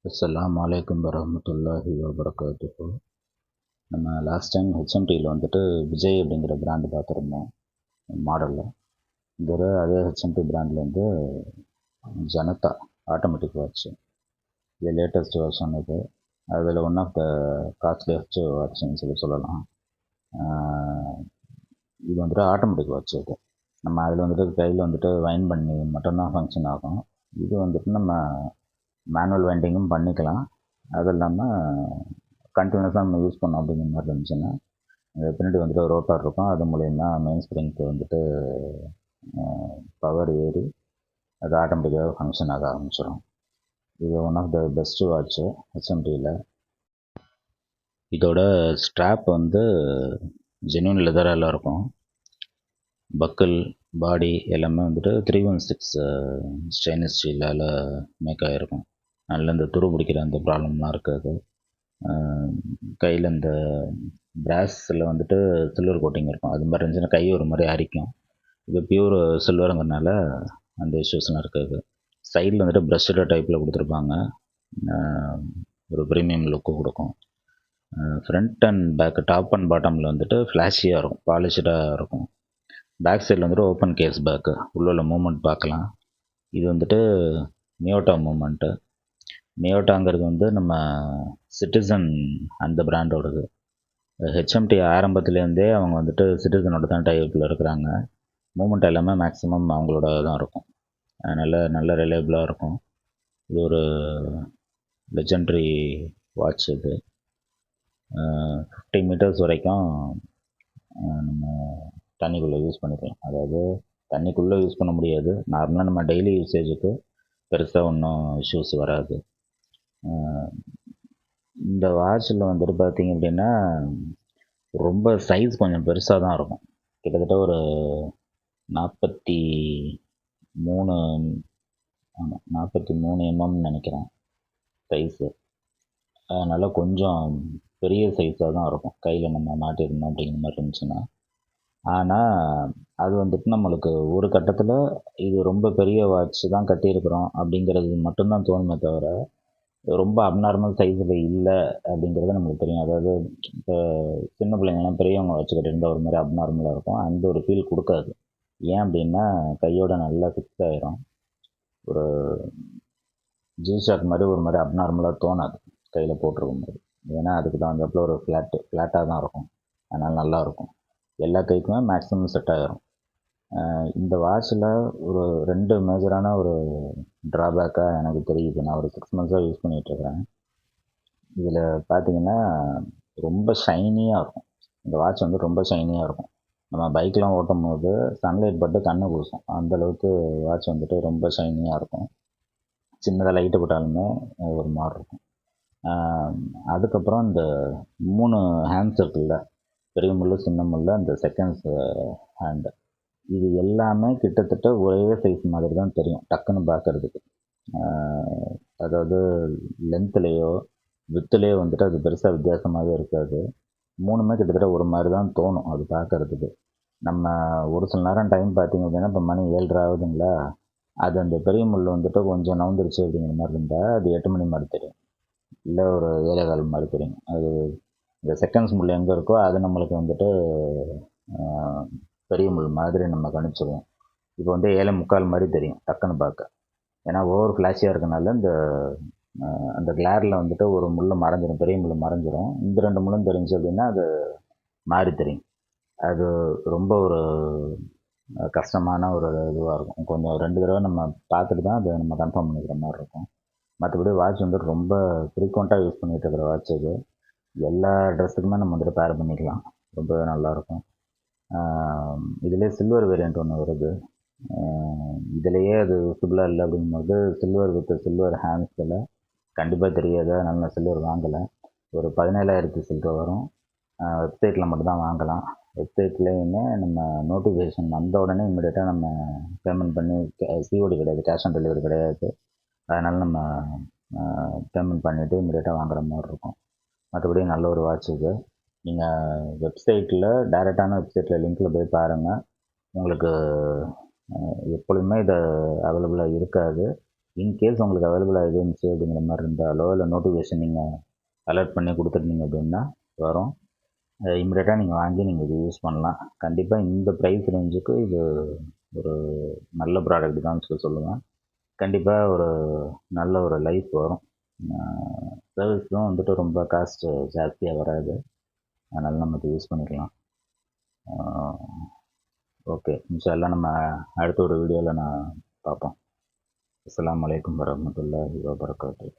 அஸ்ஸலாமு அலைக்கும் வரஹ்மத்துல்லாஹி வபரகாத்துஹு. நம்ம லாஸ்ட் டைம் ஹெச்எம்டியில் வந்துட்டு விஜய் அப்படிங்கிற பிராண்டு பார்த்துருந்தோம் மாடலில். இந்த தடவை அதே ஹெச்எம்டி பிராண்ட்லேருந்து ஜனதா ஆட்டோமேட்டிக் வாட்ச், இது லேட்டஸ்ட் வெர்ஷன். அதில் ஒன் ஆஃப் த காஸ்ட்லியஸ்ட் வாட்ச்னு சொல்லலாம். இது வந்துட்டு ஆட்டோமேட்டிக் வாட்ச். நம்ம அதில் வந்துட்டு கையில் வந்துட்டு வைன் பண்ணி மட்டும்தான் ஃபங்க்ஷன் ஆகும். இது வந்துட்டு நம்ம மேனுவல் வைண்டிங்கும் பண்ணிக்கலாம். அது இல்லாமல் கண்டினியூஸாக நம்ம யூஸ் பண்ணோம் அப்படிங்கிற மாதிரி இருந்துச்சுன்னா பின்னாடி வந்துட்டு ரோட்டார் இருக்கும். அது மூலயமா மெயின் ஸ்ப்ரிங்க்கு வந்துட்டு பவர் ஏறி அது ஆட்டோமேட்டிக்காக ஃபங்க்ஷன் ஆக ஆரம்பிச்சிடும். இது one of the best watch ஹெச்எம்டியில். இதோட ஸ்ட்ராப் வந்து ஜென்யூன் லெதரால் இருக்கும். பக்கிள் பாடி எல்லாமே வந்துட்டு 316 ஸ்டெயின்லெஸ் ஸ்டீலால் மேக் ஆகிருக்கும். அதில் இந்த துரு பிடிக்கிற அந்த ப்ராப்ளம்லாம் இருக்காது. கையில் இந்த பிராஸில் வந்துட்டு சில்வர் கோட்டிங் இருக்கும். அது மாதிரி இருந்துச்சுன்னா கை ஒரு மாதிரி அரிக்கும். இது பியூர் சில்வருங்கிறனால அந்த இஷ்யூஸ்லாம் இருக்காது. சைடில் வந்துட்டு ப்ரஷ்டு டைப்பில் கொடுத்துருப்பாங்க. ஒரு ப்ரீமியம் லுக்கு கொடுக்கும். Front and back, top and பாட்டமில் வந்துட்டு ஃப்ளாஷியாக இருக்கும், பாலிஷ்டாக இருக்கும். பேக் சைடில் வந்துட்டு ஓப்பன் கேஸ் பேக்கு, உள்ள மூமெண்ட் பார்க்கலாம். இது வந்துட்டு மியோட்டா மூமெண்ட்டு. மியோட்டாங்கிறது வந்து நம்ம சிட்டிசன் அந்த பிராண்டோடது. ஹெச்எம்டி ஆரம்பத்துலேருந்தே அவங்க வந்துட்டு சிட்டிசனோட தான் டைப்பில் இருக்கிறாங்க. மூமெண்ட் எல்லாமே மேக்ஸிமம் அவங்களோட தான் இருக்கும். நல்ல ரிலையபிளாக இருக்கும். இது ஒரு லெஜெண்ட்ரி வாட்ச். இது 50 மீட்டர்ஸ் வரைக்கும் நம்ம தண்ணிக்குள்ளே யூஸ் பண்ணிக்கலாம். அதாவது தண்ணிக்குள்ளே யூஸ் பண்ண முடியாது. நார்மலாக நம்ம டெய்லி யூசேஜுக்கு பெருசாக ஒன்றும் இஷ்யூஸ் வராது. இந்த வாட்சில் வந்துட்டு பார்த்திங்க அப்படின்னா ரொம்ப சைஸ் கொஞ்சம் பெருசாக தான் இருக்கும். கிட்டத்தட்ட ஒரு 43 எம்எம்னு நினைக்கிறேன் சைஸு. அதனால் கொஞ்சம் பெரிய சைஸாக தான் இருக்கும் கையில் நம்ம மாட்டிருந்தோம் அப்படிங்கிற மாதிரி இருந்துச்சுன்னா. ஆனால் அது வந்துட்டு நம்மளுக்கு ஒரு கட்டத்தில் இது ரொம்ப பெரிய வாட்ச் தான் கட்டியிருக்கிறோம் அப்படிங்கிறது மட்டும்தான் தோணுமே தவிர, ரொம்ப அப்நார்மல் சைஸில் இல்லை அப்படிங்கிறது நம்மளுக்கு தெரியும். அதாவது இப்போ சின்ன பிள்ளைங்கள்லாம் பெரியவங்க வாட்ச் கட்டியிருந்தால் ஒரு மாதிரி அப்நார்மலாக இருக்கும். அந்த ஒரு ஃபீல் கொடுக்காது. ஏன் அப்படின்னா கையோட நல்லா ஃபிக்ஸ் ஆகிரும். ஒரு ஜிஷாக் மாதிரி ஒரு மாதிரி அப்நார்மலாக தோணாது கையில் போட்டிருக்கும் போது. ஏன்னா அதுக்கு தகுந்தாப்பில் ஒரு ஃப்ளாட்டாக தான் இருக்கும். அதனால் நல்லாயிருக்கும். எல்லா கைக்குமே மேக்ஸிமம் செட் ஆகிரும். இந்த வாட்சில் ஒரு 2 மேஜரான ஒரு ட்ராபேக்காக எனக்கு தெரியுது. நான் ஒரு 6 மந்த்ஸாக யூஸ் பண்ணிகிட்ருக்கிறேன். இதில் பார்த்திங்கன்னா ரொம்ப ஷைனியாக இருக்கும். இந்த வாட்ச் வந்து ரொம்ப ஷைனியாக இருக்கும். நம்ம பைக்லாம் ஓட்டும் போது சன்லைட் பட்டு கண்ணை கூசும். அந்தளவுக்கு வாட்ச் வந்துட்டு ரொம்ப ஷைனியாக இருக்கும். சின்னதாக லைட்டு போட்டாலுமே ஒரு மாதிரி இருக்கும். அதுக்கப்புறம் இந்த 3 ஹேண்ட்ஸ் இருக்குல்ல, பெரிய முள், சின்ன முள், அந்த செகண்ட்ஸ் ஹேண்டு, இது எல்லாமே கிட்டத்தட்ட ஒரே சைஸ் மாதிரி தான் தெரியும் டக்குன்னு பார்க்குறதுக்கு. அதாவது லென்த்துலேயோ வித்துலேயோ வந்துட்டு அது பெருசாக வித்தியாசமாகவே இருக்காது. 3மே கிட்டத்தட்ட ஒரு மாதிரி தான் தோணும் அது பார்க்குறதுக்கு. நம்ம ஒரு சில நேரம் டைம் பார்த்திங்க அப்படின்னா, இப்போ மணி 7:30 ஆகுதுங்களா, அது அந்த பெரிய முள் வந்துட்டு கொஞ்சம் நவுந்துருச்சு அப்படிங்கிற மாதிரி இருந்தால் அது 8 மணி மாதிரி தெரியும், இல்லை ஒரு 7:15 மாதிரி தெரியும். அது இந்த செகண்ட்ஸ் முள் எங்கே இருக்கோ அது நம்மளுக்கு வந்துட்டு பெரிய முள் மாதிரி நம்ம கணிச்சிடுவோம். இப்போ வந்து 7:45 மாதிரி தெரியும் டக்குன்னு பார்க்க. ஏன்னா ஓவர் ஃப்ளாஷியாக இருக்கனால இந்த அந்த கிளாரில் வந்துட்டு ஒரு முள் மறைஞ்சிடும், பெரிய முள் மறைஞ்சிடும். இந்த 2 முள்ளும் தெரிஞ்சு அப்படின்னா அது மாறி தெரியும். அது ரொம்ப ஒரு கஷ்டமான ஒரு இதுவாக இருக்கும். கொஞ்சம் 2 தடவை நம்ம பார்த்துட்டு தான் அதை நம்ம கன்ஃபார்ம் பண்ணிக்கிற மாதிரி இருக்கும். மற்றபடி வாட்ச் வந்துட்டு ரொம்ப ஃப்ரீக்வெண்ட்டாக யூஸ் பண்ணிகிட்டு இருக்கிற வாட்ச் இது. எல்லா ட்ரெஸ்ஸுக்குமே நம்ம வந்துட்டு பேர் பண்ணிக்கலாம். ரொம்ப நல்லாயிருக்கும். இதிலே சில்வர் வேரியண்ட் ஒன்று வருது. இதிலையே அது விசிபிளாக இல்லை அப்படிங்கும்போது சில்வர் வித் சில்வர் ஹேண்ட்ஸில் கண்டிப்பாக தெரியாது. அதனால் நான் சில்வர் வாங்கலை. ஒரு 17,000 சில்லற வரும். வெப்சைட்டில் மட்டும்தான் வாங்கலாம். வெப்சைட்லேயுமே நம்ம நோட்டிஃபிகேஷன் வந்த உடனே இம்மிடியட்டாக நம்ம பேமெண்ட் பண்ணி, சிஓடி கிடையாது, கேஷ் ஆன் டெலிவரி கிடையாது. அதனால் நம்ம பேமெண்ட் பண்ணிவிட்டு இம்மிடியட்டாக வாங்குற மாதிரி இருக்கும். மற்றபடி நல்ல ஒரு வாட்ச் இது. நீங்கள் வெப்சைட்டில் டைரெக்டான வெப்சைட்டில் லிங்க்கில் போய் பாருங்கள். உங்களுக்கு எப்பொழுதுமே இது அவைலபிளாக இருக்காது. இன்கேஸ் உங்களுக்கு அவைலபிளாக இருந்துச்சு அப்படிங்கிற மாதிரி இருந்தாலோ இல்லை நோட்டிஃபிகேஷன் நீங்கள் அலர்ட் பண்ணி கொடுத்துருந்தீங்க அப்படின்னா வரும். இமிடியேட்டாக நீங்கள் வாங்கி நீங்கள் இது யூஸ் பண்ணலாம். கண்டிப்பாக இந்த ப்ரைஸ் ரேஞ்சுக்கு இது ஒரு நல்ல ப்ராடக்ட் தான் சொல்லுவேன். கண்டிப்பாக ஒரு நல்ல ஒரு லைஃப் வரும். சர்வீஸும் வந்துட்டு ரொம்ப காஸ்ட்டு ஜாஸ்தியாக வராது. அதனால் நம்ம இது யூஸ் பண்ணிக்கலாம். ஓகே, இன்ஷா அல்லாஹ் நம்ம அடுத்த ஒரு வீடியோவில் நான் பார்ப்போம். அஸ்ஸலாமு அலைக்கும் வரஹ்மத்துல்லாஹி வபரகாத்துஹு.